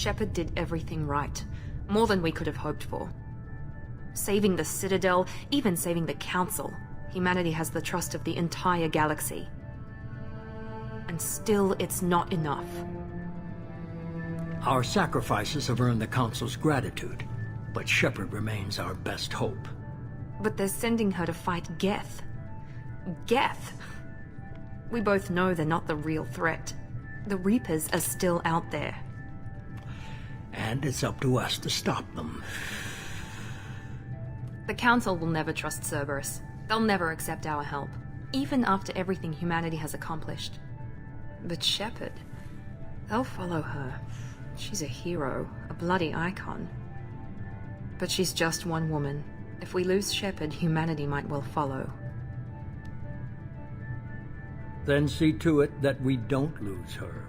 Shepard did everything right. More than we could have hoped for. Saving the Citadel, even saving the Council. Humanity has the trust of the entire galaxy. And still, it's not enough. Our sacrifices have earned the Council's gratitude, but Shepard remains our best hope. But they're sending her to fight Geth. Geth! We both know they're not the real threat. The Reapers are still out there. And it's up to us to stop them. The Council will never trust Cerberus. They'll never accept our help, even after everything humanity has accomplished. But Shepard, they'll follow her. She's a hero, a bloody icon. But she's just one woman. If we lose Shepard, humanity might well follow. Then see to it that we don't lose her.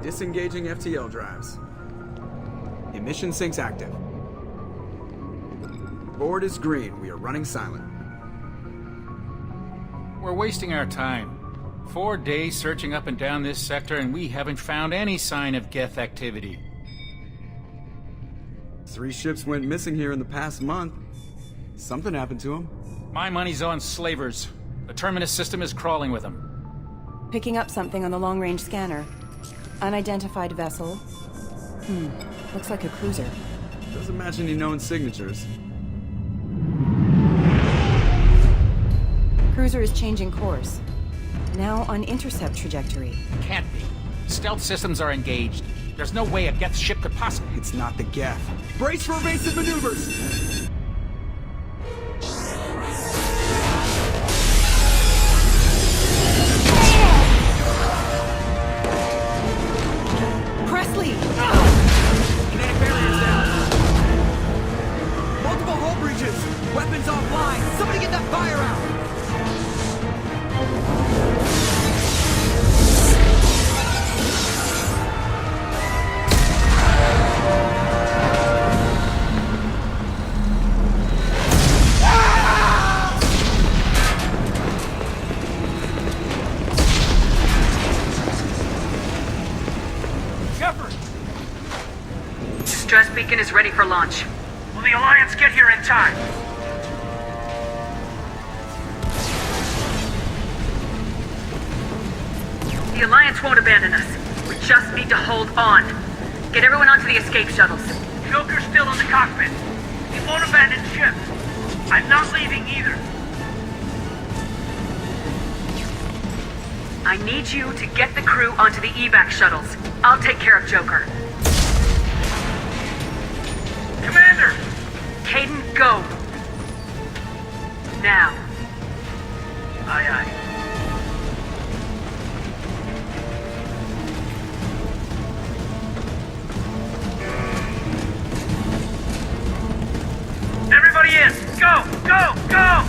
Disengaging FTL drives. Emission sinks active. Board is green. We are running silent. We're wasting our time. 4 days searching up and down this sector, and we haven't found any sign of Geth activity. 3 ships went missing here in the past month. Something happened to them. My money's on slavers. The Terminus system is crawling with them. Picking up something on the long-range scanner. Unidentified vessel. Looks like a cruiser. Doesn't match any known signatures. Cruiser is changing course. Now on intercept trajectory. Can't be. Stealth systems are engaged. There's no way a Geth ship could possibly... It's not the Geth. Brace for evasive maneuvers! Presley! Kinetic barriers down. Multiple hull breaches. Weapons offline. Somebody get that fire out. Distress beacon is ready for launch. Will the Alliance get here in time? The Alliance won't abandon us. We just need to hold on. Get everyone onto the escape shuttles. Joker's still in the cockpit. He won't abandon ship. I'm not leaving either. I need you to get the crew onto the evac shuttles. I'll take care of Joker. Commander! Caden, go! Now. Aye, aye. Everybody in! Go! Go! Go!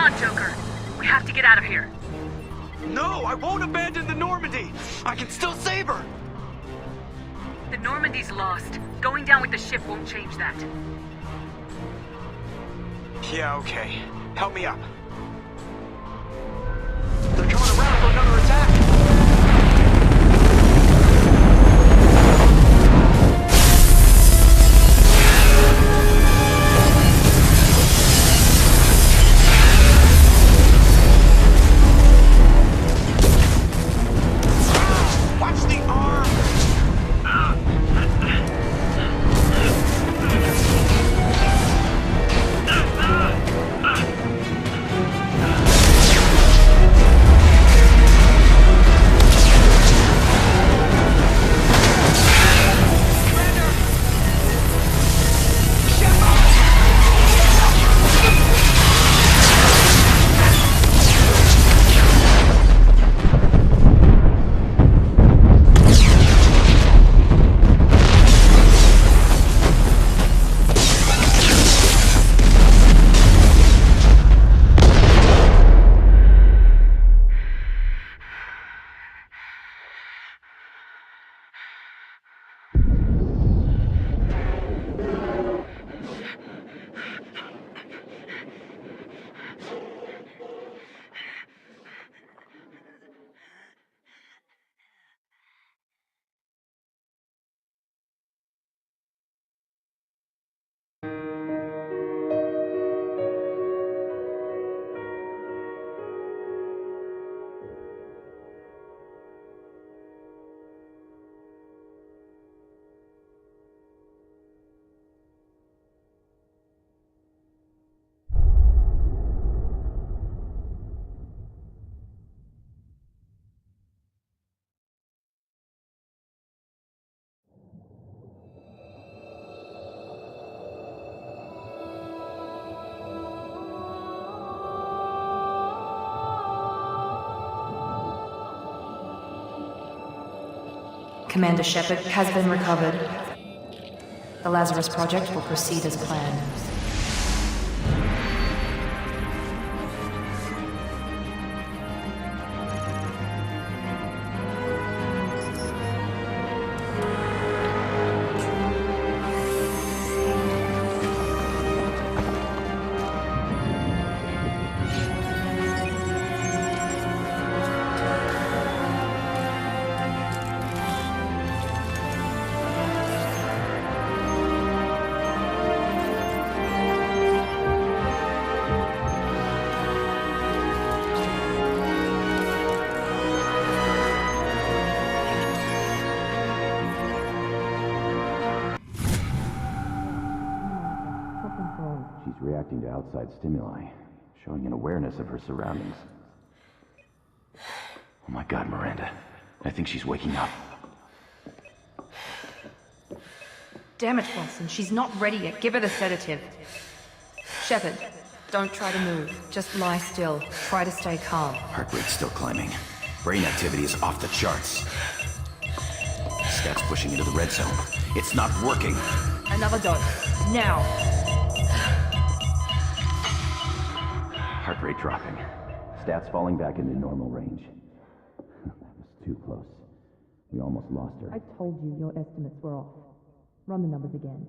on, Joker. We have to get out of here. No, I won't abandon the Normandy! I can still save her! The Normandy's lost. Going down with the ship won't change that. Yeah, okay. Help me up. They're coming around for another attack! Watch the arm! Commander Shepard has been recovered. The Lazarus Project will proceed as planned. She's reacting to outside stimuli, showing an awareness of her surroundings. Oh my God, Miranda. I think she's waking up. Damn it, Watson. She's not ready yet. Give her the sedative. Shepard, don't try to move. Just lie still. Try to stay calm. Heart rate's still climbing. Brain activity is off the charts. Stats pushing into the red zone. It's not working. Another dose. Now. Heart rate dropping. Stats falling back into normal range. That was too close. We almost lost her. I told you your estimates were off. Run the numbers again.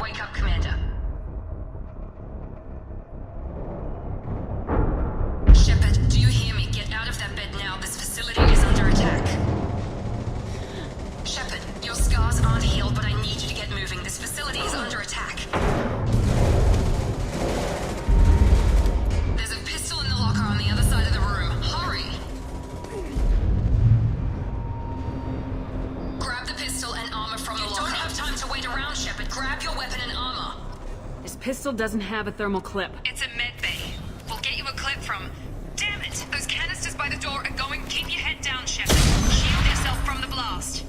Wake up, Commander. Shepard, do you hear me? Get out of that bed now. This facility is under attack. Shepard, your scars aren't healed, but I need you to get moving. This facility is under attack. There's a pistol in the locker on the other side of the room. Hurry! Grab the pistol and armor from the locker. You don't have time to wait around, Shepard. Grab your weapon and armor. This pistol doesn't have a thermal clip. It's a med bay. We'll get you a clip from... Damn it! Those canisters by the door are going. Keep your head down, Shepard. Shield yourself from the blast.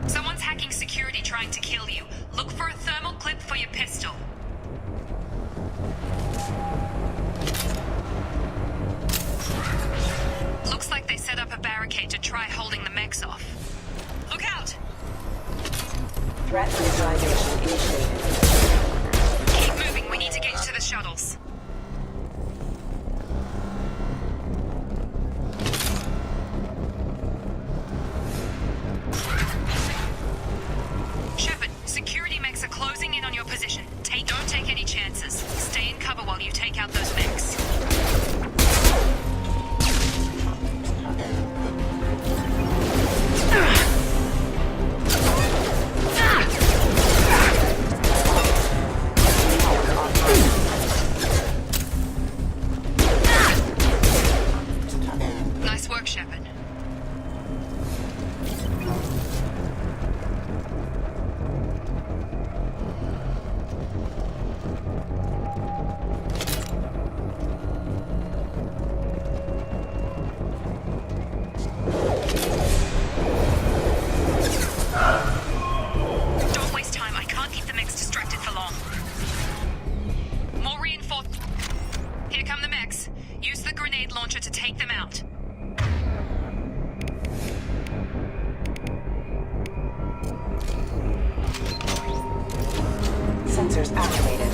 Someone's hacking security trying to kill you. Look for a thermal clip for your pistol. try holding the mechs off. Look out! Threat neutralization initiated. Keep moving, we need to get you to the shuttles. Shepard, security mechs are closing in on your position. Don't take any chances. Stay in cover while you take out those mechs. Nice work, Shepard. Don't waste time. I can't keep the mechs distracted for long. More reinforced. Here come the mechs. Use the grenade launcher to take them out. Sensors activated.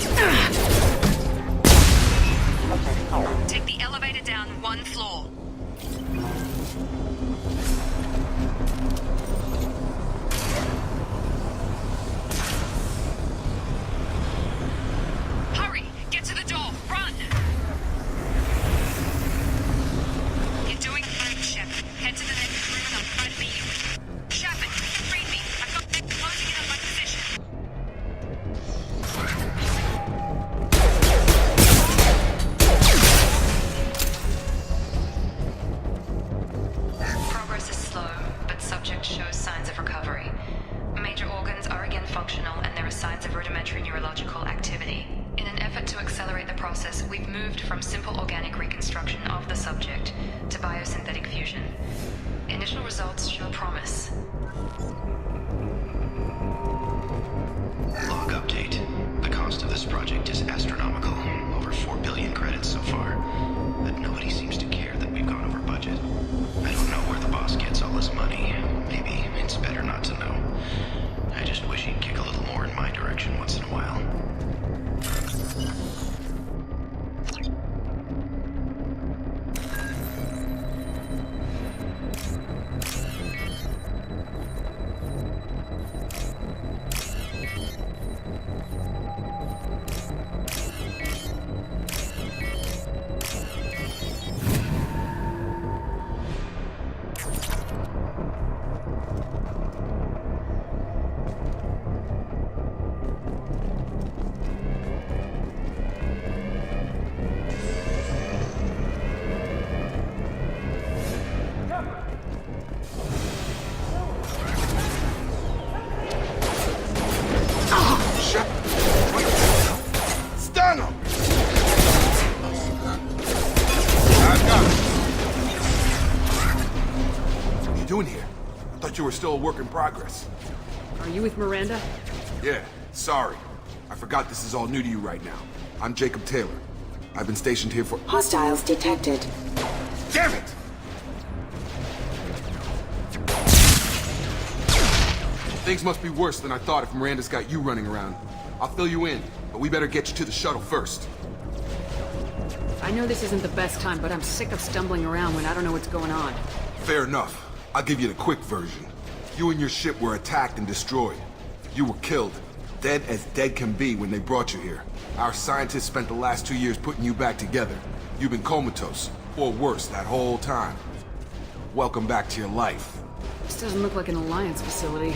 Take the elevator down one floor. Hurry! Get to the door! Run! You're doing great, Shepard. Head to the next room and I'll try to beat you. Shepard, read me. I've got them closing in on my position. Progress is slow, but subject shows signs of recovery. Major organs are again functional and there are signs of rudimentary neurological activity. In an effort to accelerate the process, we've moved from simple organic reconstruction of the subject to biosynthetic fusion. Initial results show promise. Log update. The cost of this project is astronomical. Over 4 billion credits so far. But nobody seems to care that we've gone over budget. I don't know where the boss gets all this money. Maybe it's better not to know. I just wish he'd kick a little more in my direction once in a while. Stun him! What are you doing here? I thought you were still a work in progress. Are you with Miranda? Yeah, sorry. I forgot this is all new to you right now. I'm Jacob Taylor. I've been stationed here for— Hostiles detected. Damn it! Things must be worse than I thought if Miranda's got you running around. I'll fill you in, but we better get you to the shuttle first. I know this isn't the best time, but I'm sick of stumbling around when I don't know what's going on. Fair enough. I'll give you the quick version. You and your ship were attacked and destroyed. You were killed. Dead as dead can be when they brought you here. Our scientists spent the last 2 years putting you back together. You've been comatose, or worse, that whole time. Welcome back to your life. This doesn't look like an Alliance facility.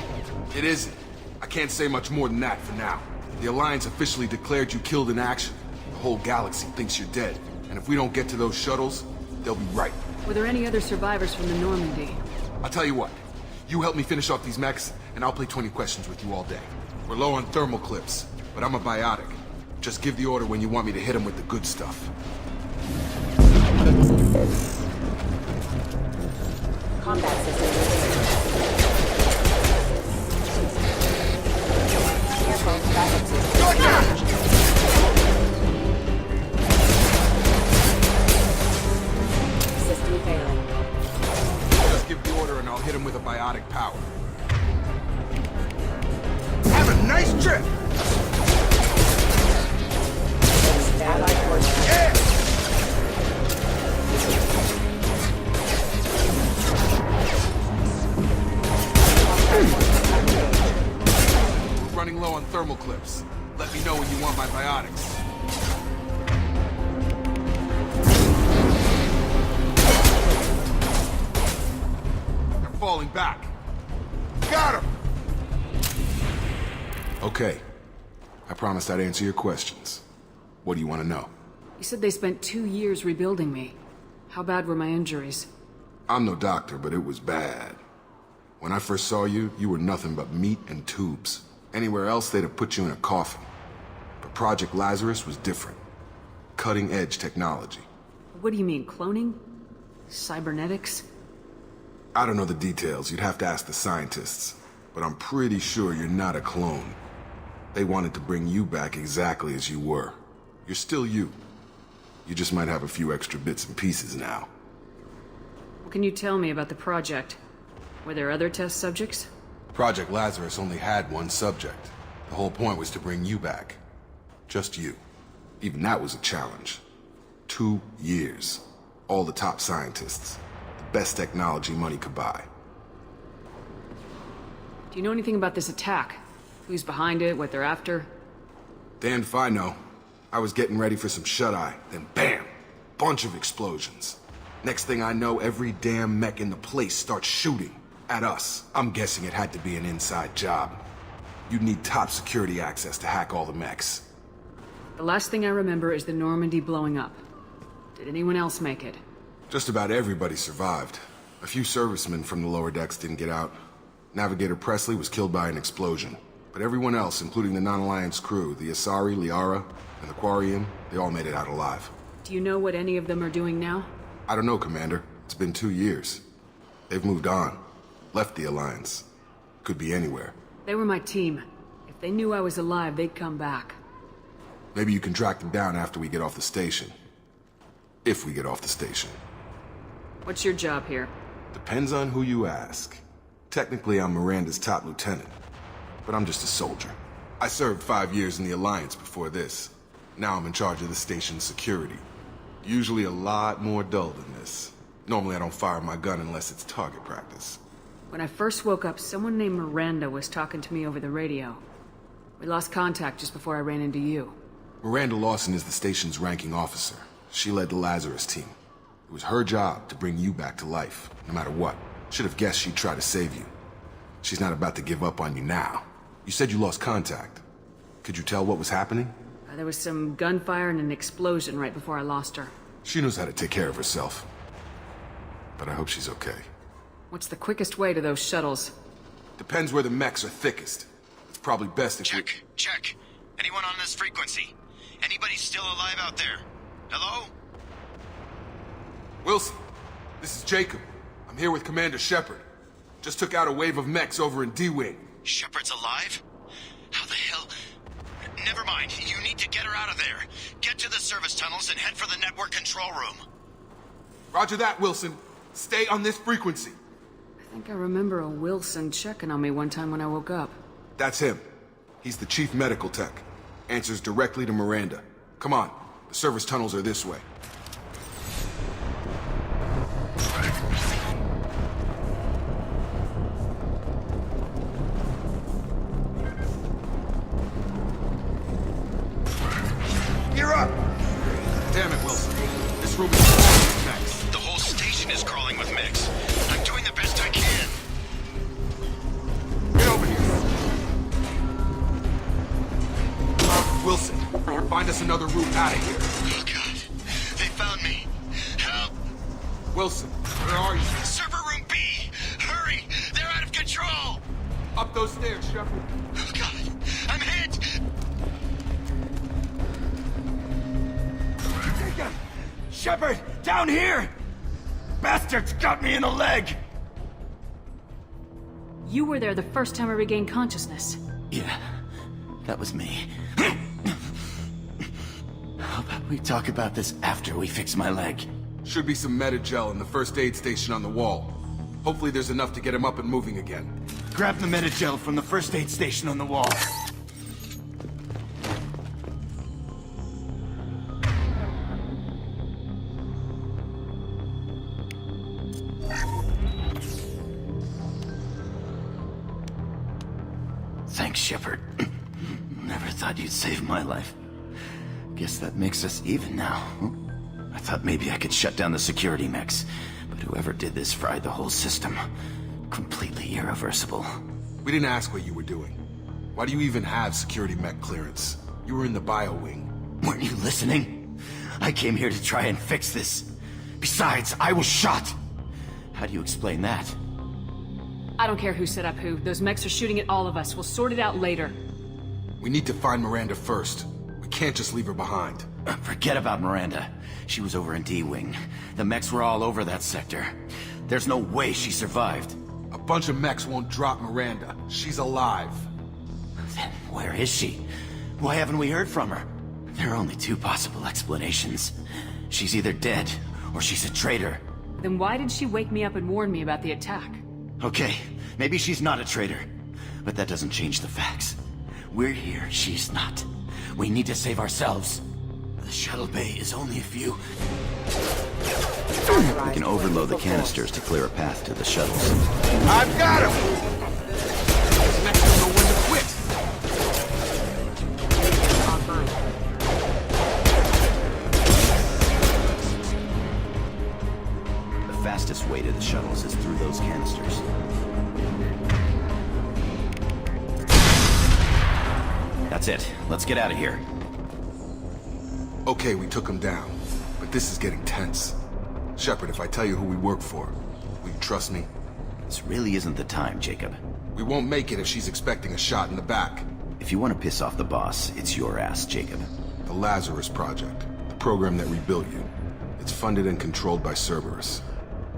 It isn't. I can't say much more than that for now. The Alliance officially declared you killed in action. The whole galaxy thinks you're dead. And if we don't get to those shuttles, they'll be right. Were there any other survivors from the Normandy? I'll tell you what. You help me finish off these mechs, and I'll play 20 questions with you all day. We're low on thermal clips, but I'm a biotic. Just give the order when you want me to hit them with the good stuff. Combat system. Careful, backup system. System failing. Just give the order and running low on thermal clips. Let me know when you want my biotics. They're falling back. Got him! Okay. I promised I'd answer your questions. What do you want to know? You said they spent 2 years rebuilding me. How bad were my injuries? I'm no doctor, but it was bad. When I first saw you, you were nothing but meat and tubes. Anywhere else, they'd have put you in a coffin. But Project Lazarus was different. Cutting-edge technology. What do you mean, cloning? Cybernetics? I don't know the details. You'd have to ask the scientists. But I'm pretty sure you're not a clone. They wanted to bring you back exactly as you were. You're still you. You just might have a few extra bits and pieces now. What can you tell me about the project? Were there other test subjects? Project Lazarus only had one subject. The whole point was to bring you back. Just you. Even that was a challenge. 2 years. All the top scientists. The best technology money could buy. Do you know anything about this attack? Who's behind it, what they're after? Damned if I know. I was getting ready for some shut-eye, then bam! Bunch of explosions. Next thing I know, every damn mech in the place starts shooting. At us. I'm guessing it had to be an inside job. You'd need top security access to hack all the mechs. The last thing I remember is the Normandy blowing up. Did anyone else make it? Just about everybody survived. A few servicemen from the lower decks didn't get out. Navigator Presley was killed by an explosion. But everyone else, including the non-Alliance crew, the Asari, Liara, and the Quarian, they all made it out alive. Do you know what any of them are doing now? I don't know, Commander. It's been 2 years. They've moved on. Left the Alliance. Could be anywhere. They were my team. If they knew I was alive, they'd come back. Maybe you can track them down after we get off the station. If we get off the station. What's your job here? Depends on who you ask. Technically, I'm Miranda's top lieutenant. But I'm just a soldier. I served 5 years in the Alliance before this. Now I'm in charge of the station's security. Usually a lot more dull than this. Normally I don't fire my gun unless it's target practice. When I first woke up, someone named Miranda was talking to me over the radio. We lost contact just before I ran into you. Miranda Lawson is the station's ranking officer. She led the Lazarus team. It was her job to bring you back to life, no matter what. Should have guessed she'd try to save you. She's not about to give up on you now. You said you lost contact. Could you tell what was happening? There was some gunfire and an explosion right before I lost her. She knows how to take care of herself. But I hope she's okay. What's the quickest way to those shuttles? Depends where the mechs are thickest. It's probably best if Check. Anyone on this frequency? Anybody still alive out there? Hello? Wilson, this is Jacob. I'm here with Commander Shepard. Just took out a wave of mechs over in D-Wing. Shepard's alive? How the hell? Never mind. You need to get her out of there. Get to the service tunnels and head for the network control room. Roger that, Wilson. Stay on this frequency. I think I remember a Wilson checking on me one time when I woke up. That's him. He's the chief medical tech. Answers directly to Miranda. Come on. The service tunnels are this way. You're up! Damn it, Wilson. This room is crawling with mechs. The whole station is crawling with mechs. I'm doing the best I can. Get over here. Wilson, find us another route out of here. Oh, God. They found me. Help! Wilson, where are you? Server room B! Hurry! They're out of control! Up those stairs, Shepard. Oh, God. I'm hit! Shepard, down here! Bastards got me in the leg! You were there the first time I regained consciousness. Yeah, that was me. How about we talk about this after we fix my leg? Should be some Metagel in the first aid station on the wall. Hopefully there's enough to get him up and moving again. Grab the Metagel from the first aid station on the wall. Thanks, Shepard. Never thought you'd save my life. Guess that makes us even now. I thought maybe I could shut down the security mechs, but whoever did this fried the whole system. Completely irreversible. We didn't ask what you were doing. Why do you even have security mech clearance? You were in the bio wing. Weren't you listening? I came here to try and fix this. Besides, I was shot! How do you explain that? I don't care who set up who. Those mechs are shooting at all of us. We'll sort it out later. We need to find Miranda first. We can't just leave her behind. Forget about Miranda. She was over in D-Wing. The mechs were all over that sector. There's no way she survived. A bunch of mechs won't drop Miranda. She's alive. Then where is she? Why haven't we heard from her? There are only two possible explanations. She's either dead, or she's a traitor. Then why did she wake me up and warn me about the attack? Okay, maybe she's not a traitor. But that doesn't change the facts. We're here, she's not. We need to save ourselves. The shuttle bay is only a few... We can overload the canisters to clear a path to the shuttles. I've got him! These mechs don't know when to quit. The fastest way to the shuttles is through those canisters. That's it. Let's get out of here. Okay, we took him down. But this is getting tense. Shepard, if I tell you who we work for, will you trust me? This really isn't the time, Jacob. We won't make it if she's expecting a shot in the back. If you want to piss off the boss, it's your ass, Jacob. The Lazarus Project. The program that rebuilt you. It's funded and controlled by Cerberus.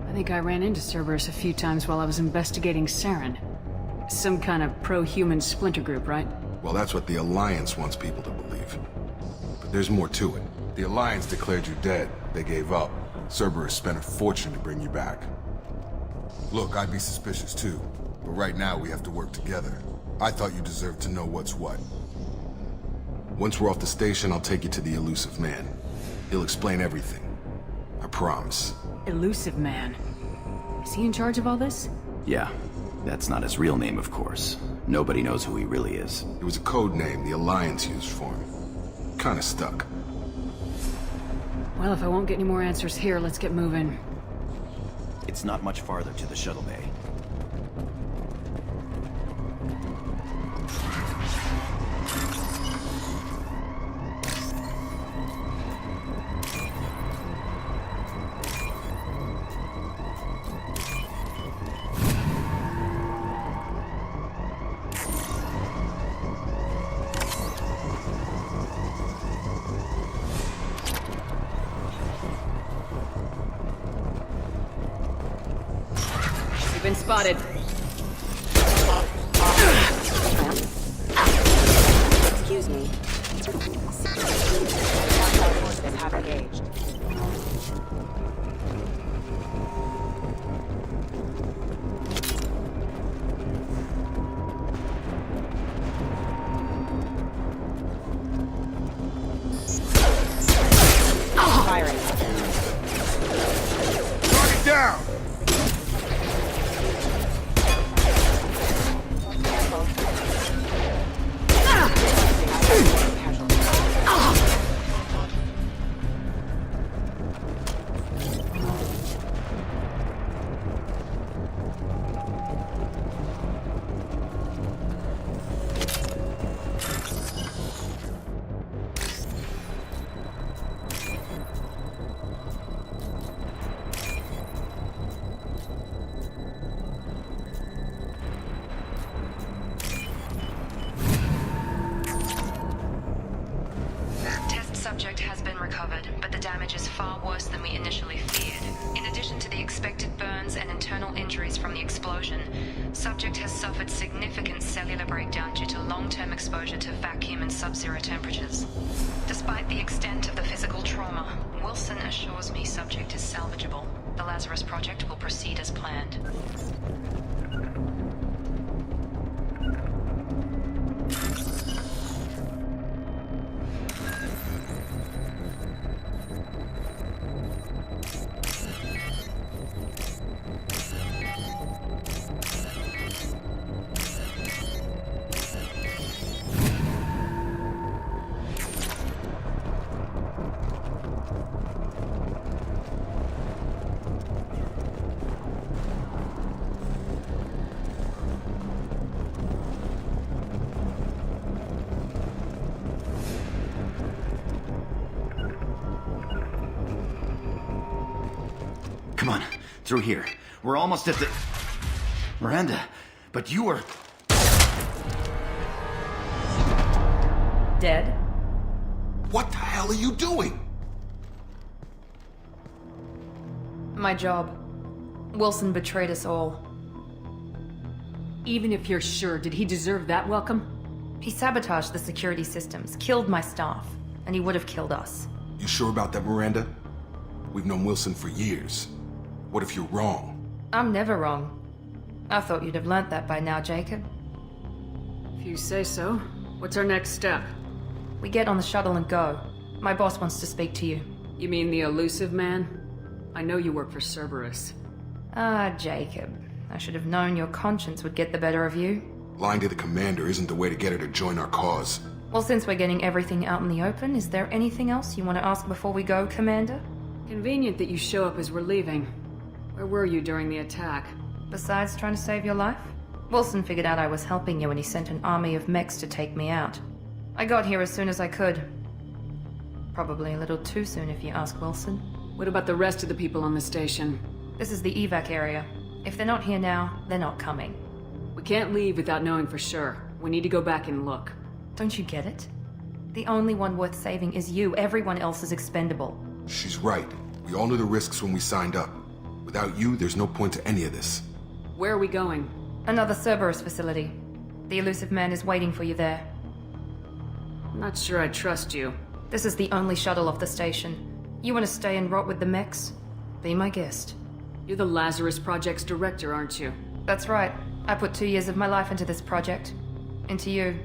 I think I ran into Cerberus a few times while I was investigating Saren. Some kind of pro-human splinter group, right? Well, that's what the Alliance wants people to believe. But there's more to it. The Alliance declared you dead. They gave up. Cerberus spent a fortune to bring you back. Look, I'd be suspicious too. But right now we have to work together. I thought you deserved to know what's what. Once we're off the station, I'll take you to the Elusive Man. He'll explain everything. I promise. Elusive Man. Is he in charge of all this? Yeah. That's not his real name, of course. Nobody knows who he really is. It was a code name the Alliance used for him. Kinda stuck. Well, if I won't get any more answers here, let's get moving. It's not much farther to the shuttle bay. Been spotted. Excuse me. Forces have engaged. Firing. Target down! Subject has been recovered, but the damage is far worse than we initially feared. In addition to the expected burns and internal injuries from the explosion, subject has suffered significant cellular breakdown due to long-term exposure to vacuum and sub-zero temperatures. Despite the extent of the physical trauma, Wilson assures me subject is salvageable. The Lazarus Project will proceed as planned. Come on, through here. We're almost at the... Miranda, but you were... Dead? What the hell are you doing? My job. Wilson betrayed us all. Even if you're sure, did he deserve that welcome? He sabotaged the security systems, killed my staff, and he would have killed us. You sure about that, Miranda? We've known Wilson for years. What if you're wrong? I'm never wrong. I thought you'd have learnt that by now, Jacob. If you say so. What's our next step? We get on the shuttle and go. My boss wants to speak to you. You mean the elusive man? I know you work for Cerberus. Ah, Jacob. I should have known your conscience would get the better of you. Lying to the commander isn't the way to get her to join our cause. Well, since we're getting everything out in the open, is there anything else you want to ask before we go, Commander? Convenient that you show up as we're leaving. Where were you during the attack? Besides trying to save your life? Wilson figured out I was helping you and he sent an army of mechs to take me out. I got here as soon as I could. Probably a little too soon if you ask Wilson. What about the rest of the people on the station? This is the evac area. If they're not here now, they're not coming. We can't leave without knowing for sure. We need to go back and look. Don't you get it? The only one worth saving is you. Everyone else is expendable. She's right. We all knew the risks when we signed up. Without you, there's no point to any of this. Where are we going? Another Cerberus facility. The elusive man is waiting for you there. I'm not sure I trust you. This is the only shuttle off the station. You want to stay and rot with the mechs? Be my guest. You're the Lazarus Project's director, aren't you? That's right. I put 2 years of my life into this project. Into you.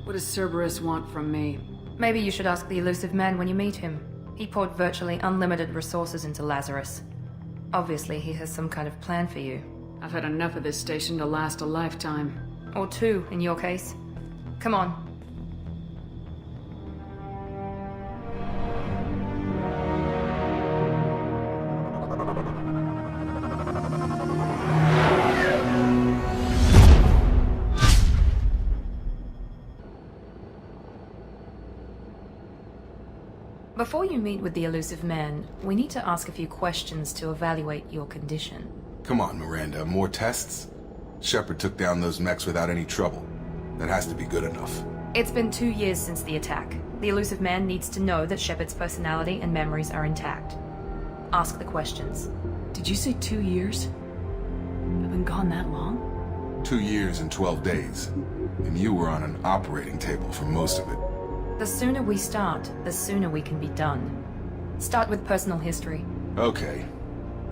What does Cerberus want from me? Maybe you should ask the elusive man when you meet him. He poured virtually unlimited resources into Lazarus. Obviously, he has some kind of plan for you. I've had enough of this station to last a lifetime. Or 2, in your case. Come on. Before you meet with the elusive man, we need to ask a few questions to evaluate your condition. Come on, Miranda, more tests? Shepard took down those mechs without any trouble. That has to be good enough. It's been 2 years since the attack. The elusive man needs to know that Shepard's personality and memories are intact. Ask the questions. Did you say 2 years? I've been gone that long? 2 years and 12 days. And you were on an operating table for most of it. The sooner we start, the sooner we can be done. Start with personal history. Okay.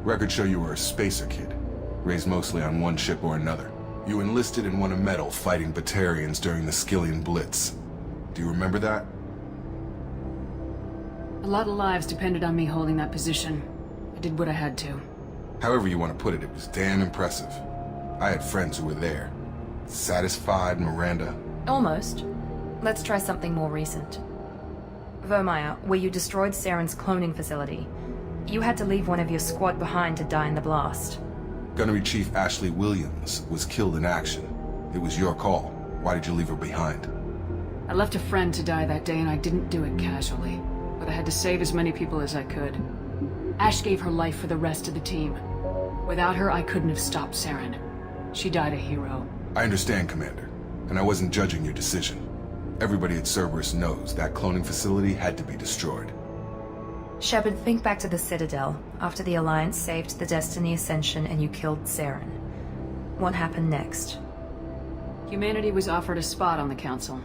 Records show you were a spacer kid, raised mostly on one ship or another. You enlisted and won a medal fighting Batarians during the Skillian Blitz. Do you remember that? A lot of lives depended on me holding that position. I did what I had to. However you want to put it, it was damn impressive. I had friends who were there. Satisfied, Miranda? Almost. Let's try something more recent. Vermeer, where you destroyed Saren's cloning facility. You had to leave one of your squad behind to die in the blast. Gunnery Chief Ashley Williams was killed in action. It was your call. Why did you leave her behind? I left a friend to die that day and I didn't do it casually. But I had to save as many people as I could. Ash gave her life for the rest of the team. Without her, I couldn't have stopped Saren. She died a hero. I understand, Commander. And I wasn't judging your decision. Everybody at Cerberus knows that cloning facility had to be destroyed. Shepard, think back to the Citadel, after the Alliance saved the Destiny Ascension and you killed Saren. What happened next? Humanity was offered a spot on the Council.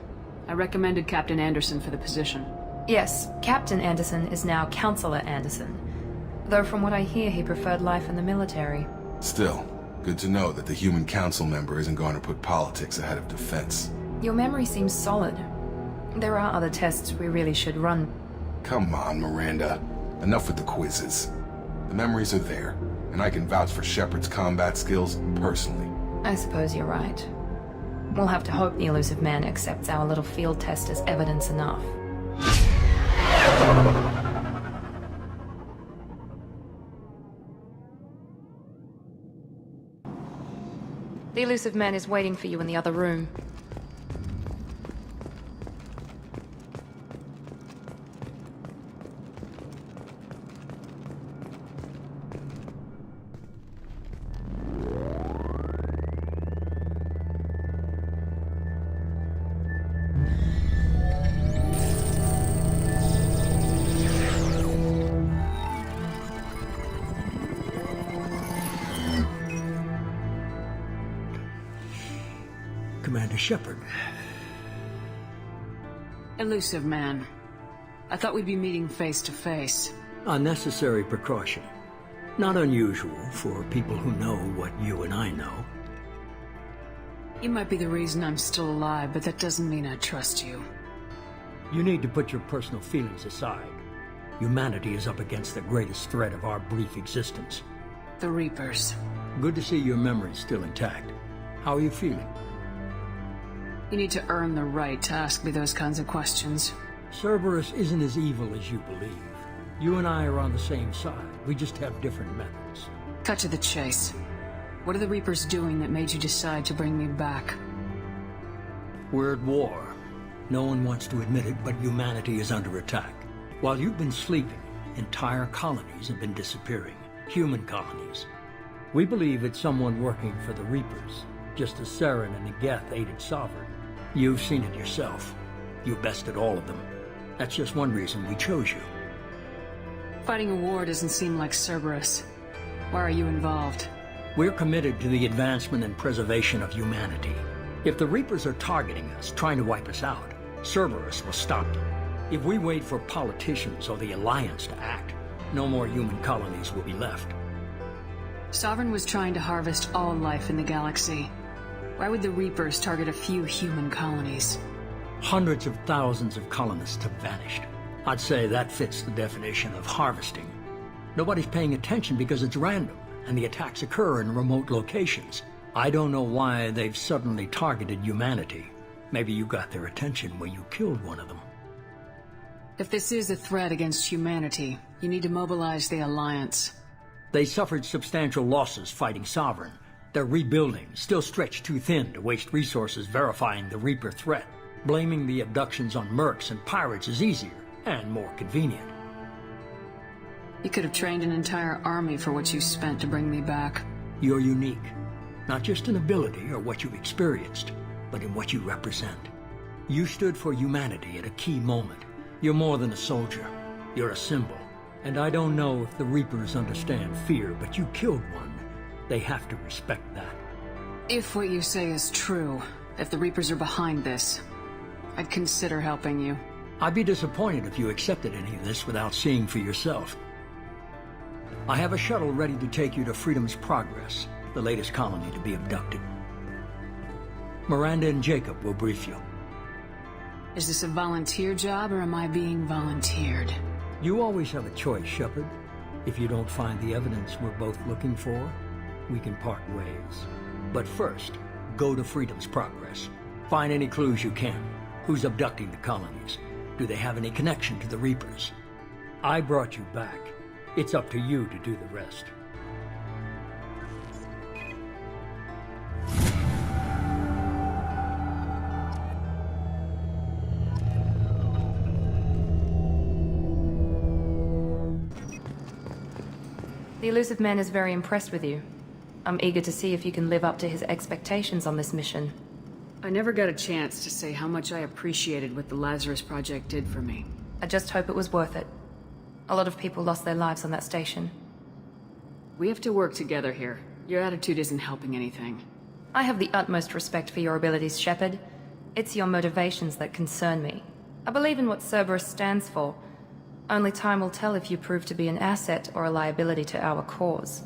I recommended Captain Anderson for the position. Yes, Captain Anderson is now Counselor Anderson. Though from what I hear, he preferred life in the military. Still, good to know that the human council member isn't going to put politics ahead of defense. Your memory seems solid. There are other tests we really should run. Come on, Miranda. Enough with the quizzes. The memories are there, and I can vouch for Shepard's combat skills personally. I suppose you're right. We'll have to hope the elusive man accepts our little field test as evidence enough. The elusive man is waiting for you in the other room. Commander Shepard. Elusive man. I thought we'd be meeting face to face. A necessary precaution. Not unusual for people who know what you and I know. You might be the reason I'm still alive, but that doesn't mean I trust you. You need to put your personal feelings aside. Humanity is up against the greatest threat of our brief existence. The Reapers. Good to see your memory's still intact. How are you feeling? You need to earn the right to ask me those kinds of questions. Cerberus isn't as evil as you believe. You and I are on the same side. We just have different methods. Cut to the chase. What are the Reapers doing that made you decide to bring me back? We're at war. No one wants to admit it, but humanity is under attack. While you've been sleeping, entire colonies have been disappearing. Human colonies. We believe it's someone working for the Reapers, just as Saren and Negeth aided Sovereign. You've seen it yourself. You bested all of them. That's just one reason we chose you. Fighting a war doesn't seem like Cerberus. Why are you involved? We're committed to the advancement and preservation of humanity. If the Reapers are targeting us, trying to wipe us out, Cerberus will stop them. If we wait for politicians or the Alliance to act, no more human colonies will be left. Sovereign was trying to harvest all life in the galaxy. Why would the Reapers target a few human colonies? Hundreds of thousands of colonists have vanished. I'd say that fits the definition of harvesting. Nobody's paying attention because it's random, and the attacks occur in remote locations. I don't know why they've suddenly targeted humanity. Maybe you got their attention when you killed one of them. If this is a threat against humanity, you need to mobilize the Alliance. They suffered substantial losses fighting Sovereign. They're rebuilding, still stretched too thin to waste resources verifying the Reaper threat. Blaming the abductions on mercs and pirates is easier and more convenient. You could have trained an entire army for what you spent to bring me back. You're unique. Not just in ability or what you've experienced, but in what you represent. You stood for humanity at a key moment. You're more than a soldier. You're a symbol. And I don't know if the Reapers understand fear, but you killed one. They have to respect that. If what you say is true, if the Reapers are behind this, I'd consider helping you. I'd be disappointed if you accepted any of this without seeing for yourself. I have a shuttle ready to take you to Freedom's Progress, the latest colony to be abducted. Miranda and Jacob will brief you. Is this a volunteer job, or am I being volunteered? You always have a choice, Shepard. If you don't find the evidence we're both looking for, we can part ways. But first, go to Freedom's Progress. Find any clues you can. Who's abducting the colonies? Do they have any connection to the Reapers? I brought you back. It's up to you to do the rest. The Elusive Man is very impressed with you. I'm eager to see if you can live up to his expectations on this mission. I never got a chance to say how much I appreciated what the Lazarus Project did for me. I just hope it was worth it. A lot of people lost their lives on that station. We have to work together here. Your attitude isn't helping anything. I have the utmost respect for your abilities, Shepard. It's your motivations that concern me. I believe in what Cerberus stands for. Only time will tell if you prove to be an asset or a liability to our cause.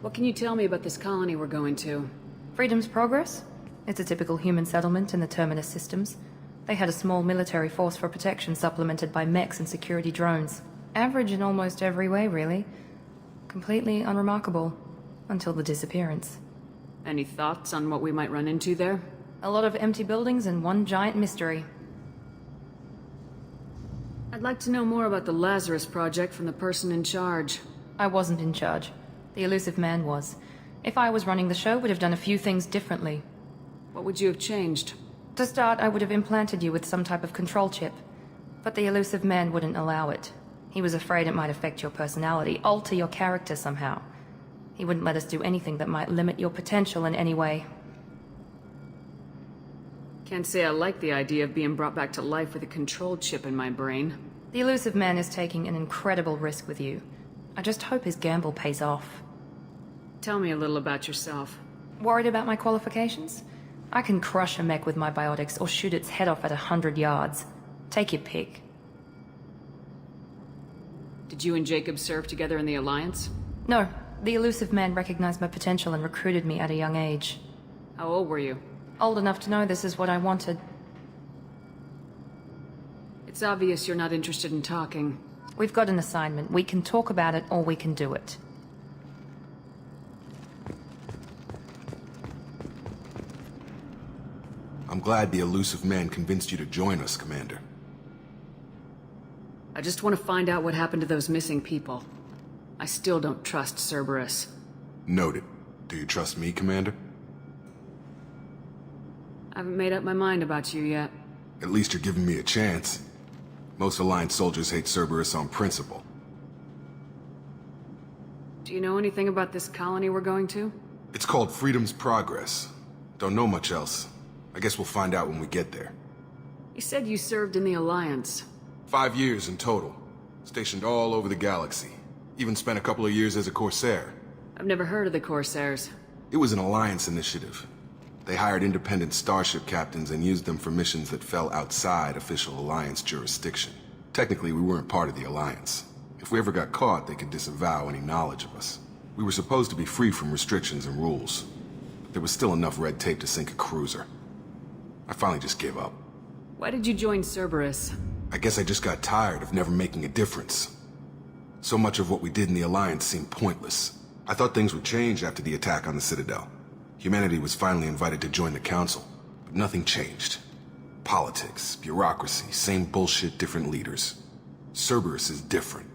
What can you tell me about this colony we're going to? Freedom's Progress? It's a typical human settlement in the Terminus systems. They had a small military force for protection supplemented by mechs and security drones. Average in almost every way, really. Completely unremarkable. Until the disappearance. Any thoughts on what we might run into there? A lot of empty buildings and one giant mystery. I'd like to know more about the Lazarus Project from the person in charge. I wasn't in charge. The Elusive Man was. If I was running the show, would have done a few things differently. What would you have changed? To start, I would have implanted you with some type of control chip. But the Elusive Man wouldn't allow it. He was afraid it might affect your personality, alter your character somehow. He wouldn't let us do anything that might limit your potential in any way. Can't say I like the idea of being brought back to life with a control chip in my brain. The Elusive Man is taking an incredible risk with you. I just hope his gamble pays off. Tell me a little about yourself. Worried about my qualifications? I can crush a mech with my biotics or shoot its head off at 100 yards. Take your pick. Did you and Jacob serve together in the Alliance? No, the elusive man recognized my potential and recruited me at a young age. How old were you? Old enough to know this is what I wanted. It's obvious you're not interested in talking. We've got an assignment. We can talk about it or we can do it. I'm glad the elusive man convinced you to join us, Commander. I just want to find out what happened to those missing people. I still don't trust Cerberus. Noted. Do you trust me, Commander? I haven't made up my mind about you yet. At least you're giving me a chance. Most Alliance soldiers hate Cerberus on principle. Do you know anything about this colony we're going to? It's called Freedom's Progress. Don't know much else. I guess we'll find out when we get there. You said you served in the Alliance. 5 years in total. Stationed all over the galaxy. Even spent a couple of years as a Corsair. I've never heard of the Corsairs. It was an Alliance initiative. They hired independent starship captains and used them for missions that fell outside official Alliance jurisdiction. Technically, we weren't part of the Alliance. If we ever got caught, they could disavow any knowledge of us. We were supposed to be free from restrictions and rules. But there was still enough red tape to sink a cruiser. I finally just gave up. Why did you join Cerberus? I guess I just got tired of never making a difference. So much of what we did in the Alliance seemed pointless. I thought things would change after the attack on the Citadel. Humanity was finally invited to join the Council, but nothing changed. Politics, bureaucracy, same bullshit, different leaders. Cerberus is different.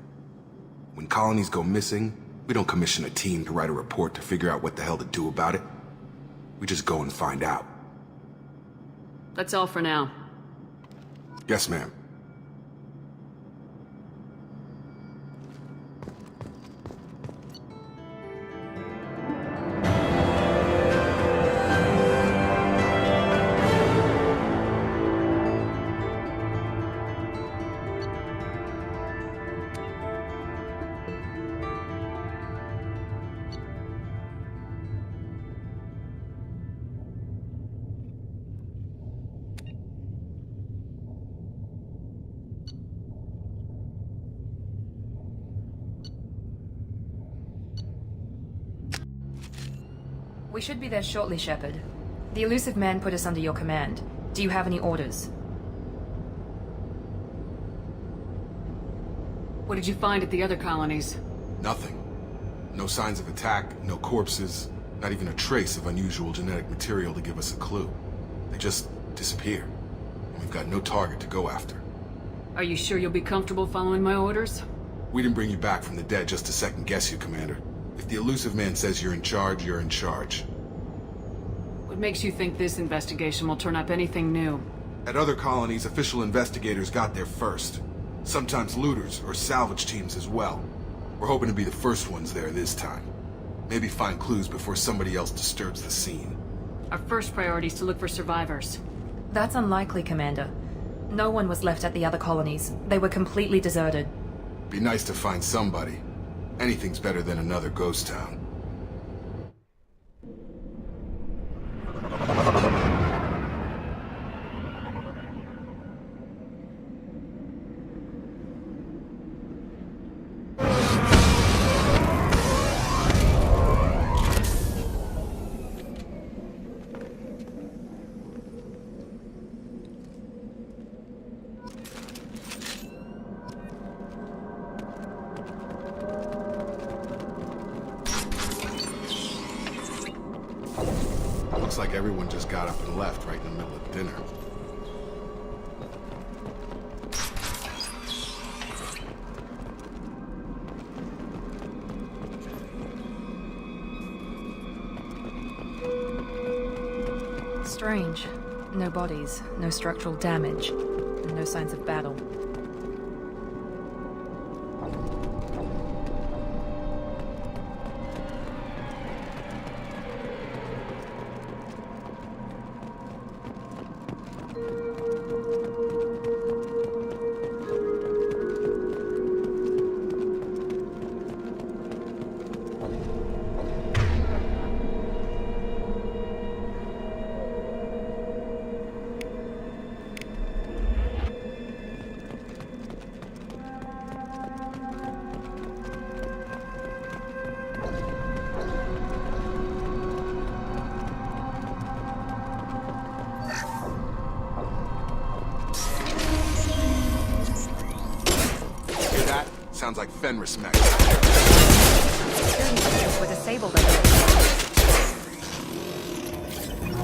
When colonies go missing, we don't commission a team to write a report to figure out what the hell to do about it. We just go and find out. That's all for now. Yes, ma'am. We should be there shortly, Shepard. The elusive man put us under your command. Do you have any orders? What did you find at the other colonies? Nothing. No signs of attack, no corpses, not even a trace of unusual genetic material to give us a clue. They just disappear. And we've got no target to go after. Are you sure you'll be comfortable following my orders? We didn't bring you back from the dead just to second guess you, Commander. If the elusive man says you're in charge, you're in charge. What makes you think this investigation will turn up anything new? At other colonies, official investigators got there first. Sometimes looters or salvage teams as well. We're hoping to be the first ones there this time. Maybe find clues before somebody else disturbs the scene. Our first priority is to look for survivors. That's unlikely, Commander. No one was left at the other colonies. They were completely deserted. Be nice to find somebody. Anything's better than another ghost town. Looks like everyone just got up and left right in the middle of dinner. Strange. No bodies, no structural damage, and no signs of battle. sounds like Fenris mech. Security systems were disabled under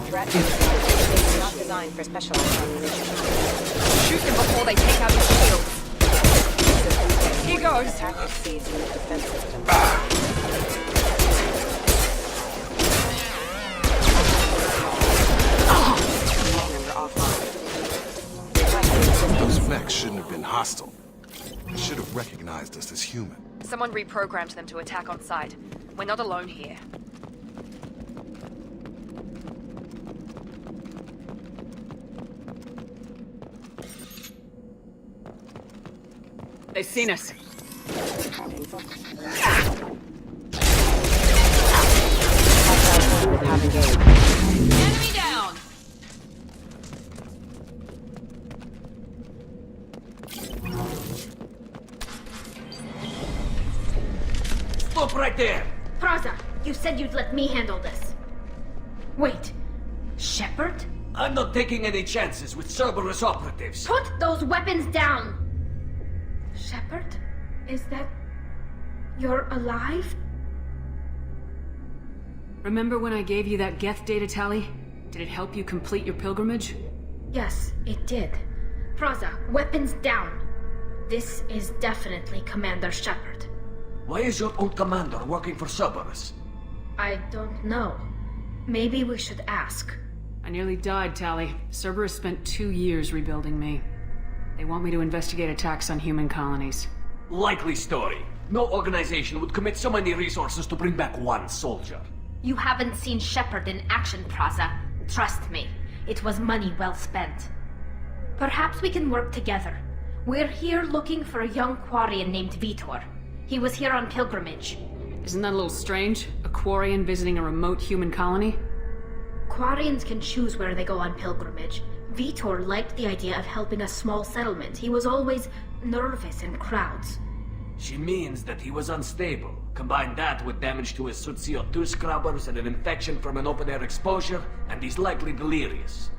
threat. It's not designed for specialized operations. Shoot them before they take out his shields. Here goes. Attack exceeds the defense system. Those mechs shouldn't have been hostile. They should have recognized us as human. Someone reprogrammed them to attack on sight. We're not alone here. They've seen us. Enemy down! Stop right there! Praza, you said you'd let me handle this. Wait, Shepard? I'm not taking any chances with Cerberus operatives. Put those weapons down! Shepard? Is that... you're alive? Remember when I gave you that Geth data tally? Did it help you complete your pilgrimage? Yes, it did. Praza, weapons down. This is definitely Commander Shepard. Why is your old commander working for Cerberus? I don't know. Maybe we should ask. I nearly died, Tally. Cerberus spent 2 years rebuilding me. They want me to investigate attacks on human colonies. Likely story. No organization would commit so many resources to bring back one soldier. You haven't seen Shepard in action, Praza. Trust me, it was money well spent. Perhaps we can work together. We're here looking for a young Quarian named Vitor. He was here on pilgrimage. Isn't that a little strange? A Quarian visiting a remote human colony? Quarians can choose where they go on pilgrimage. Vitor liked the idea of helping a small settlement. He was always nervous in crowds. She means that he was unstable. Combine that with damage to his CO2 scrubbers and an infection from an open-air exposure, and he's likely delirious.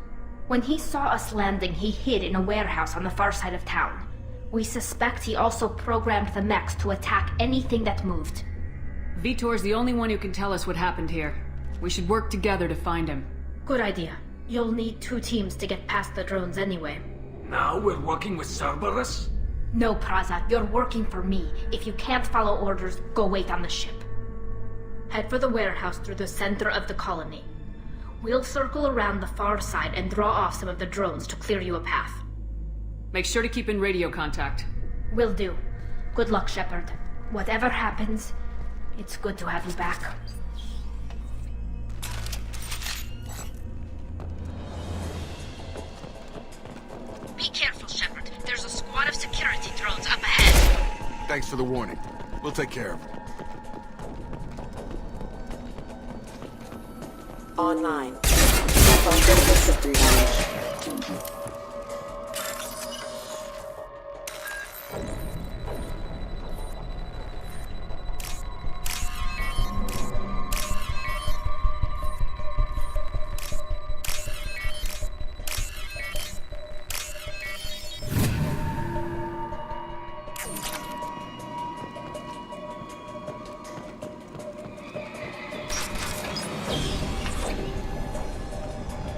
When he saw us landing, he hid in a warehouse on the far side of town. We suspect he also programmed the mechs to attack anything that moved. Vitor's the only one who can tell us what happened here. We should work together to find him. Good idea. You'll need 2 teams to get past the drones anyway. Now we're working with Cerberus? No, Praza, you're working for me. If you can't follow orders, go wait on the ship. Head for the warehouse through the center of the colony. We'll circle around the far side and draw off some of the drones to clear you a path. Make sure to keep in radio contact. Will do. Good luck, Shepard. Whatever happens, it's good to have you back. Be careful, Shepard. There's a squad of security drones up ahead. Thanks for the warning. We'll take care of it. Online. System damage.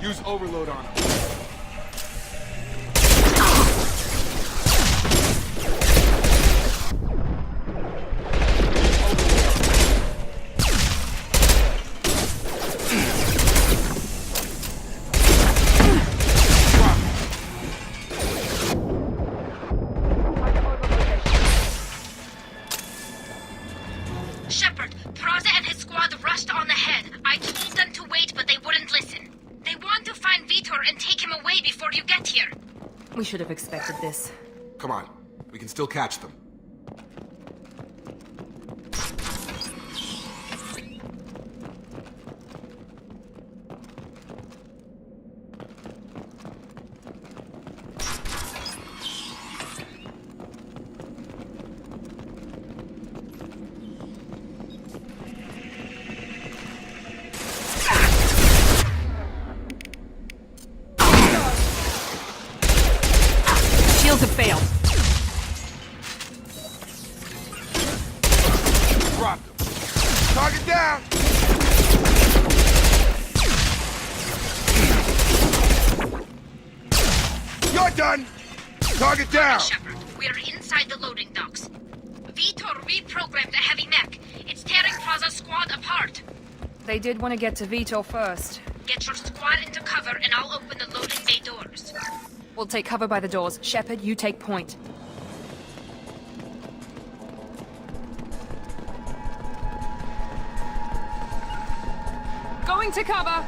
Use overload on him. Shepard, Praza and his squad rushed on ahead. I told them to wait, but they wouldn't listen. They want to find Vitor and take him away before you get here. We should have expected this. Come on. We can still catch them. Shields have failed. on! Target down! Shepard, we're inside the loading docks. Vitor reprogrammed the heavy mech. It's tearing Plaza's squad apart. They did want to get to Vitor first. Get your squad into cover and I'll open the loading bay doors. We'll take cover by the doors. Shepard, you take point. Going to cover!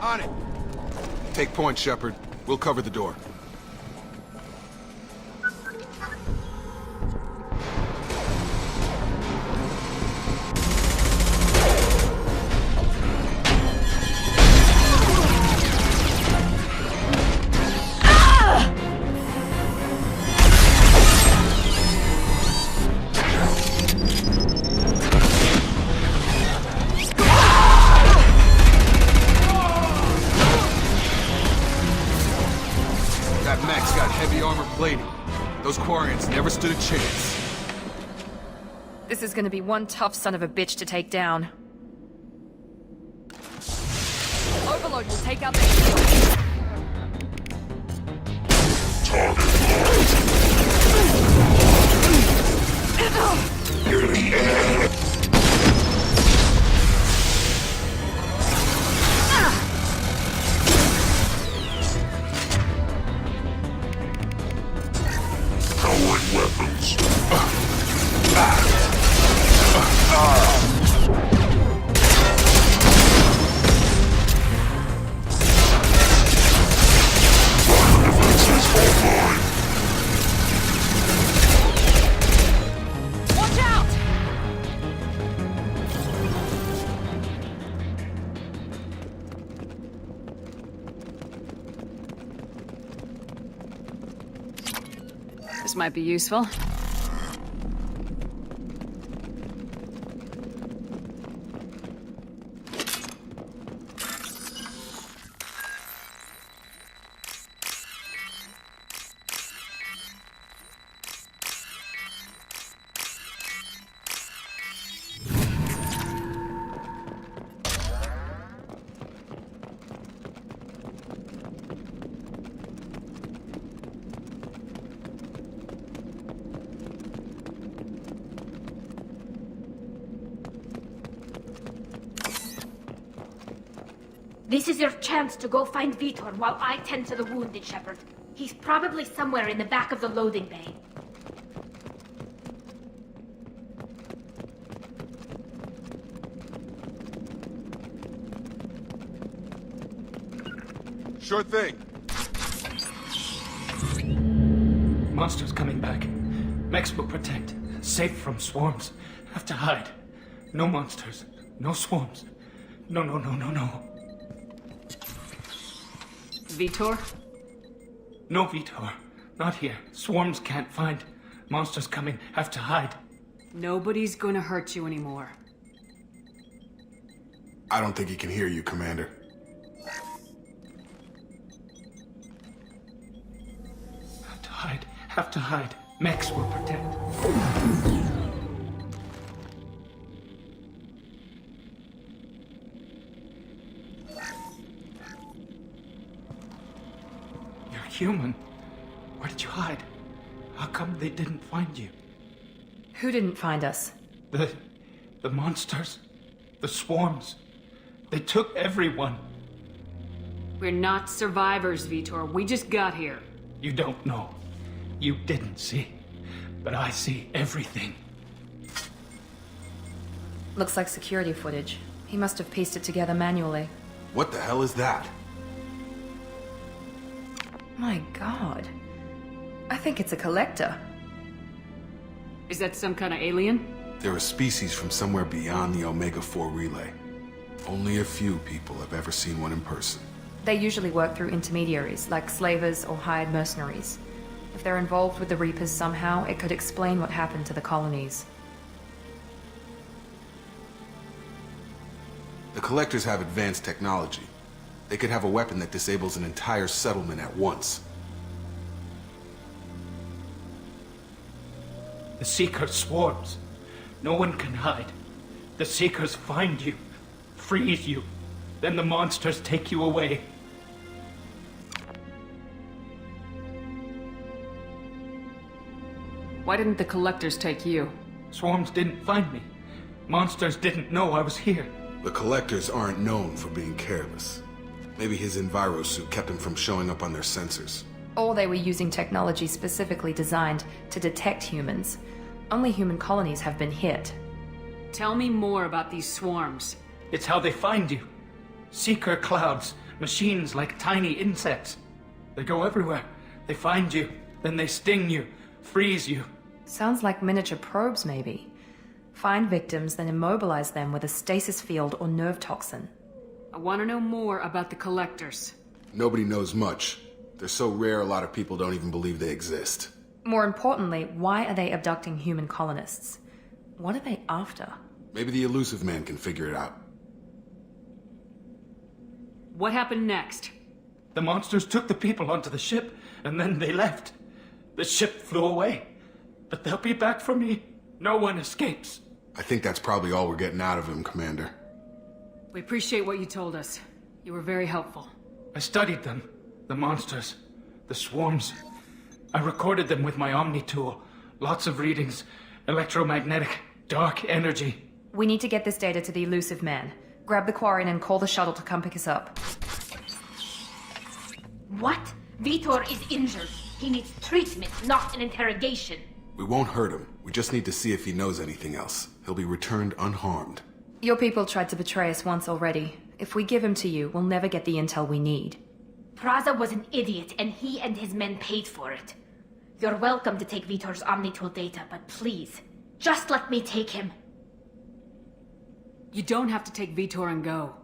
On it! Take point, Shepard. We'll cover the door. Those Quarians never stood a chance. This is gonna be one tough son of a bitch to take down. Overload will take out their shield. This might be useful. This is your chance to go find Vitor while I tend to the wounded, Shepard. He's probably somewhere in the back of the loading bay. Sure thing. Monsters coming back. Mechs will protect. Safe from swarms. Have to hide. No monsters. No swarms. No. Vitor? No, Vitor. Not here. Swarms can't find. Monsters coming. Have to hide. Nobody's gonna hurt you anymore. I don't think he can hear you, Commander. Have to hide. Mechs will protect. You're human. Where did you hide? How come they didn't find you? Who didn't find us? The monsters. The swarms. They took everyone. We're not survivors, Vitor. We just got here. You don't know. You didn't see. But I see everything. Looks like security footage. He must have pieced it together manually. What the hell is that? My god. I think it's a collector. Is that some kind of alien? They're a species from somewhere beyond the Omega-4 relay. Only a few people have ever seen one in person. They usually work through intermediaries, like slavers or hired mercenaries. If they're involved with the Reapers somehow, it could explain what happened to the colonies. The Collectors have advanced technology. They could have a weapon that disables an entire settlement at once. The Seeker swarms. No one can hide. The Seekers find you, freeze you, then the monsters take you away. Why didn't the Collectors take you? Swarms didn't find me. Monsters didn't know I was here. The Collectors aren't known for being careless. Maybe his Enviro suit kept him from showing up on their sensors. Or they were using technology specifically designed to detect humans. Only human colonies have been hit. Tell me more about these swarms. It's how they find you. Seeker clouds, machines like tiny insects. They go everywhere. They find you, then they sting you, freeze you. Sounds like miniature probes, maybe. Find victims, then immobilize them with a stasis field or nerve toxin. I want to know more about the Collectors. Nobody knows much. They're so rare a lot of people don't even believe they exist. More importantly, why are they abducting human colonists? What are they after? Maybe the Elusive Man can figure it out. What happened next? The monsters took the people onto the ship, and then they left. The ship flew away. But they'll be back for me. No one escapes. I think that's probably all we're getting out of him, Commander. We appreciate what you told us. You were very helpful. I studied them. The monsters. The swarms. I recorded them with my Omni tool. Lots of readings. Electromagnetic. Dark energy. We need to get this data to the Elusive Man. Grab the Quarian and call the shuttle to come pick us up. What? Vitor is injured. He needs treatment, not an interrogation. We won't hurt him. We just need to see if he knows anything else. He'll be returned unharmed. Your people tried to betray us once already. If we give him to you, we'll never get the intel we need. Praza was an idiot, and he and his men paid for it. You're welcome to take Vitor's Omnitool data, but please, just let me take him. You don't have to take Vitor and go.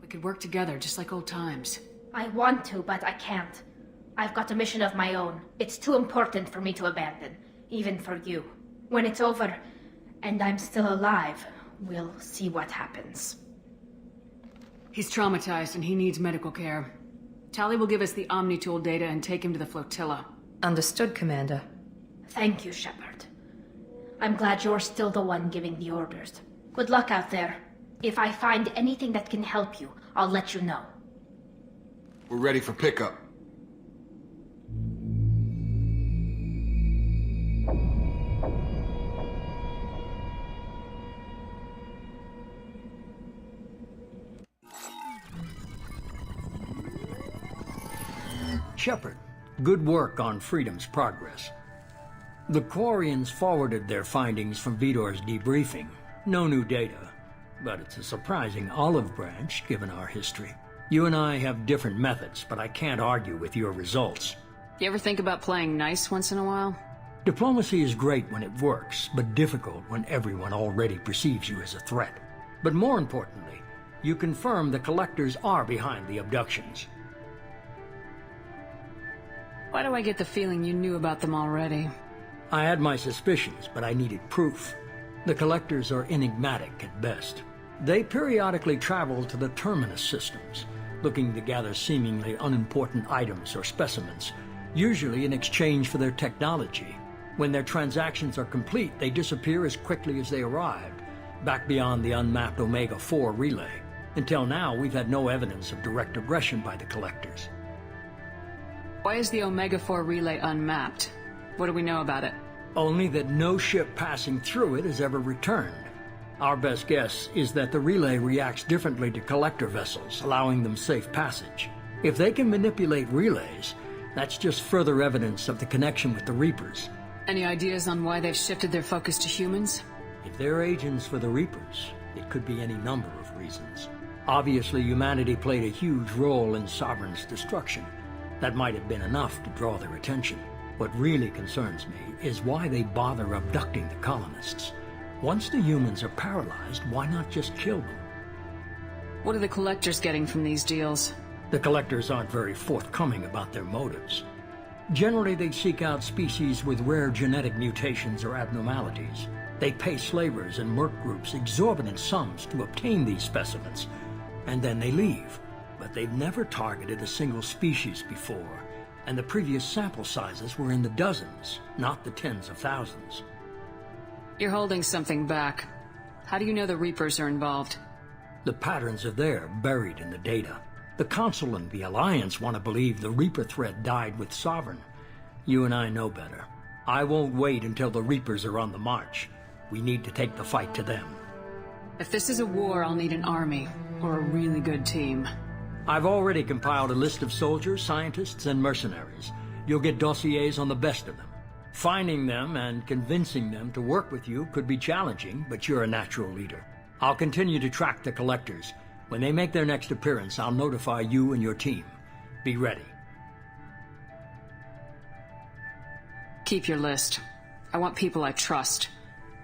We could work together, just like old times. I want to, but I can't. I've got a mission of my own. It's too important for me to abandon, even for you. When it's over, and I'm still alive, we'll see what happens. He's traumatized and he needs medical care. Tali will give us the Omnitool data and take him to the flotilla. Understood, Commander. Thank you, Shepard. I'm glad you're still the one giving the orders. Good luck out there. If I find anything that can help you, I'll let you know. We're ready for pickup. Shepard, good work on Freedom's progress. The Quarians forwarded their findings from Vitor's debriefing. No new data, but it's a surprising olive branch given our history. You and I have different methods, but I can't argue with your results. You ever think about playing nice once in a while? Diplomacy is great when it works, but difficult when everyone already perceives you as a threat. But more importantly, you confirm the Collectors are behind the abductions. Why do I get the feeling you knew about them already? I had my suspicions, but I needed proof. The Collectors are enigmatic at best. They periodically travel to the Terminus systems, looking to gather seemingly unimportant items or specimens, usually in exchange for their technology. When their transactions are complete, they disappear as quickly as they arrived, back beyond the unmapped Omega-4 relay. Until now, we've had no evidence of direct aggression by the Collectors. Why is the Omega-4 relay unmapped? What do we know about it? Only that no ship passing through it has ever returned. Our best guess is that the relay reacts differently to Collector vessels, allowing them safe passage. If they can manipulate relays, that's just further evidence of the connection with the Reapers. Any ideas on why they've shifted their focus to humans? If they're agents for the Reapers, it could be any number of reasons. Obviously, humanity played a huge role in Sovereign's destruction. That might have been enough to draw their attention. What really concerns me is why they bother abducting the colonists. Once the humans are paralyzed, why not just kill them? What are the Collectors getting from these deals? The Collectors aren't very forthcoming about their motives. Generally, they seek out species with rare genetic mutations or abnormalities. They pay slavers and merc groups exorbitant sums to obtain these specimens, and then they leave. But they've never targeted a single species before, and the previous sample sizes were in the dozens, not the tens of thousands. You're holding something back. How do you know the Reapers are involved? The patterns are there, buried in the data. The Council and the Alliance want to believe the Reaper threat died with Sovereign. You and I know better. I won't wait until the Reapers are on the march. We need to take the fight to them. If this is a war, I'll need an army, or a really good team. I've already compiled a list of soldiers, scientists, and mercenaries. You'll get dossiers on the best of them. Finding them and convincing them to work with you could be challenging, but you're a natural leader. I'll continue to track the collectors. When they make their next appearance, I'll notify you and your team. Be ready. Keep your list. I want people I trust.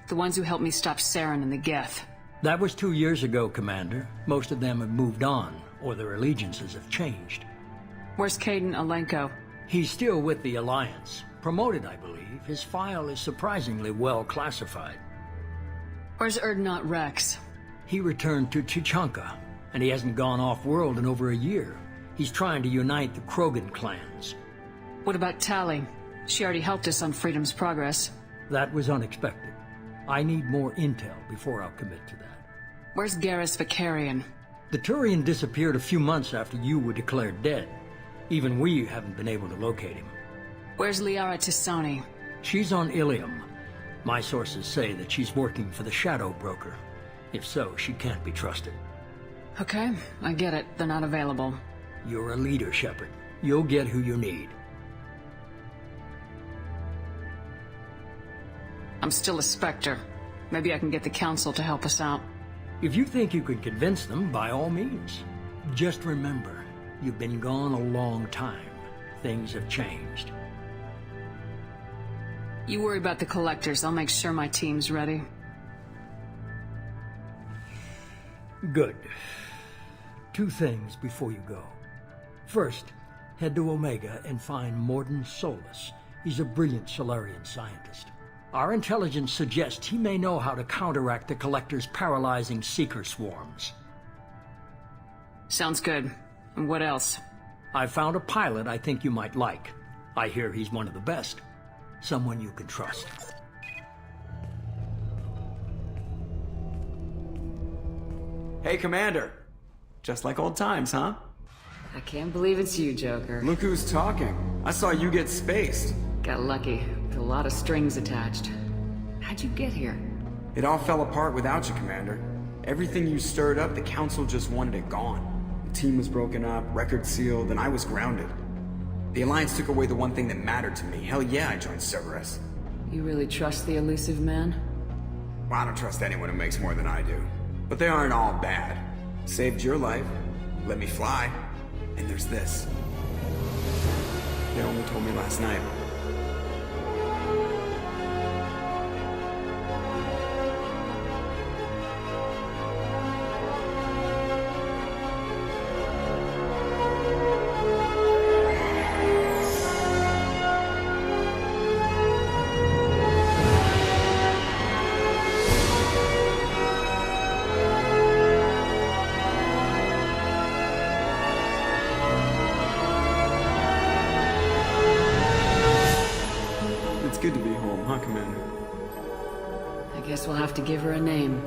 The ones who helped me stop Saren and the Geth. That was 2 years ago, Commander. Most of them have moved on, or their allegiances have changed. Where's Caden Alenko? He's still with the Alliance. Promoted, I believe. His file is surprisingly well classified. Where's Erdnot Rex? He returned to Chichanka, and he hasn't gone off-world in over a year. He's trying to unite the Krogan clans. What about Tali? She already helped us on Freedom's Progress. That was unexpected. I need more intel before I'll commit to that. Where's Garrus Vicarian? The Turian disappeared a few months after you were declared dead. Even we haven't been able to locate him. Where's Liara Tisani? She's on Ilium. My sources say that she's working for the Shadow Broker. If so, she can't be trusted. Okay, I get it. They're not available. You're a leader, Shepard. You'll get who you need. I'm still a Spectre. Maybe I can get the Council to help us out. If you think you can convince them, by all means. Just remember, you've been gone a long time. Things have changed. You worry about the collectors. I'll make sure my team's ready. Good. 2 things before you go. First, head to Omega and find Morden Solus. He's a brilliant Solarian scientist. Our intelligence suggests he may know how to counteract the Collector's paralyzing Seeker swarms. Sounds good. And what else? I found a pilot I think you might like. I hear he's one of the best. Someone you can trust. Hey, Commander. Just like old times, huh? I can't believe it's you, Joker. Look who's talking. I saw you get spaced. Got lucky, with a lot of strings attached. How'd you get here? It all fell apart without you, Commander. Everything you stirred up, the Council just wanted it gone. The team was broken up, record sealed, and I was grounded. The Alliance took away the one thing that mattered to me. Hell yeah, I joined Cerberus. You really trust the elusive man? Well, I don't trust anyone who makes more than I do. But they aren't all bad. Saved your life, let me fly, and there's this. They only told me last night. Guess we'll have to give her a name.